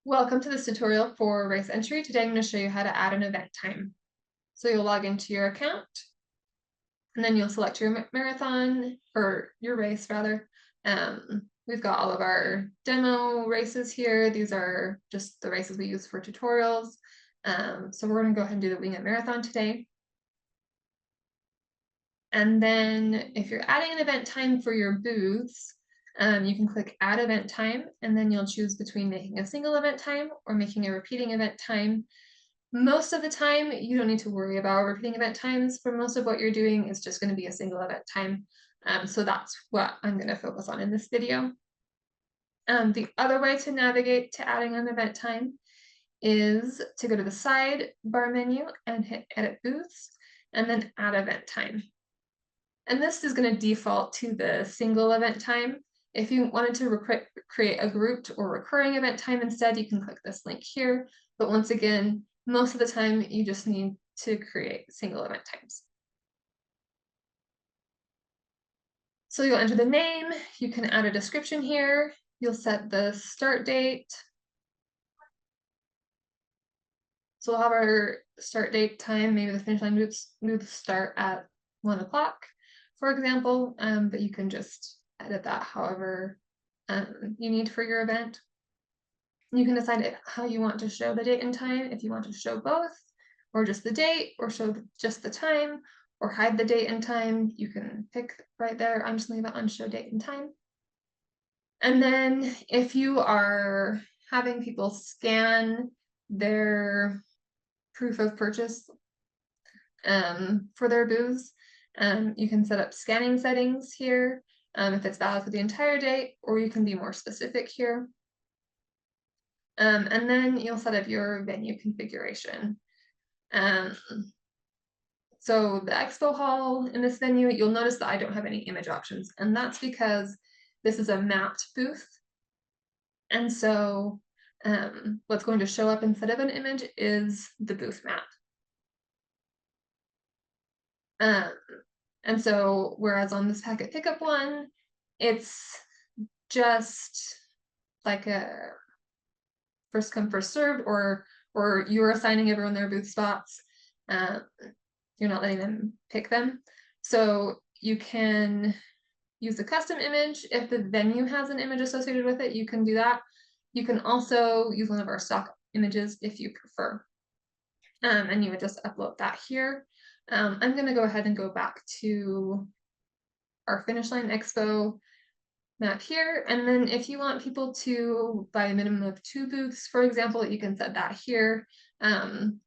Welcome to this tutorial for race entry. Today I'm going to show you how to add an event time. So you'll log into your account and then you'll select your marathon or your race rather. We've got all of our demo races here. These are just the races we use for tutorials. So we're going to go ahead and do the Wing It Marathon today. And then if you're adding an event time for your booths, you can click add event time, and then you'll choose between making a single event time or making a repeating event time. Most of the time, you don't need to worry about repeating event times. For most of what you're doing, it's just going to be a single event time. So that's what I'm going to focus on in this video. The other way to navigate to adding an event time is to go to the sidebar menu and hit edit booths and then add event time. And this is going to default to the single event time. If you wanted to create a grouped or recurring event time instead, you can click this link here. But once again, most of the time, you just need to create single event times. So you'll enter the name, you can add a description here, you'll set the start date. So we'll have our start date time, maybe the finish line booths start at 1 o'clock, for example, but you can just edit that however you need for your event. You can decide how you want to show the date and time, if you want to show both, or just the date, or show just the time, or hide the date and time. You can pick right there. I'm just leaving it on show date and time. And then if you are having people scan their proof of purchase for their booths, you can set up scanning settings here if it's valid for the entire day, or you can be more specific here. And then you'll set up your venue configuration. So the expo hall in this venue, you'll notice that I don't have any image options, and that's because this is a mapped booth. And so what's going to show up instead of an image is the booth map. And so whereas on this packet pickup one, it's just like a first come, first served, or you're assigning everyone their booth spots. You're not letting them pick them. So you can use a custom image. If the venue has an image associated with it, you can do that. You can also use one of our stock images if you prefer. And you would just upload that here. I'm going to go ahead and go back to our Finish Line Expo map here. And then if you want people to buy a minimum of 2 booths, for example, you can set that here. In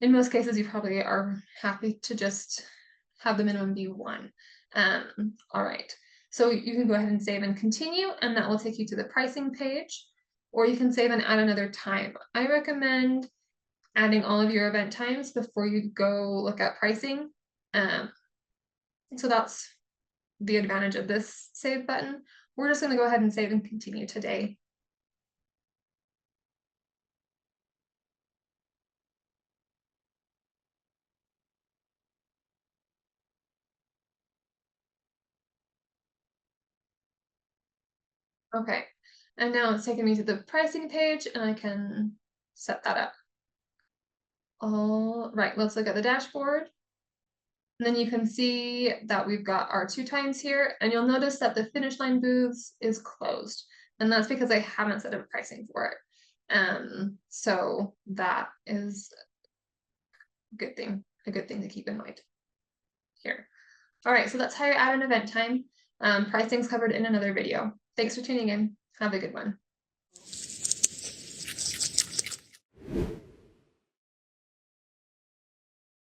most cases, you probably are happy to just have the minimum be 1. All right, so you can go ahead and save and continue, and that will take you to the pricing page, or you can save and add another time. I recommend adding all of your event times before you go look at pricing. So that's the advantage of this save button. We're just going to go ahead and save and continue today. Okay, and now it's taking me to the pricing page, and I can set that up. All right, let's look at the dashboard. And then you can see that we've got our 2 times here, and you'll notice that the finish line booths is closed, and that's because I haven't set up pricing for it. So that is a good thing to keep in mind here. All right, so that's how you add an event time. Pricing's covered in another video. Thanks for tuning in. Have a good one.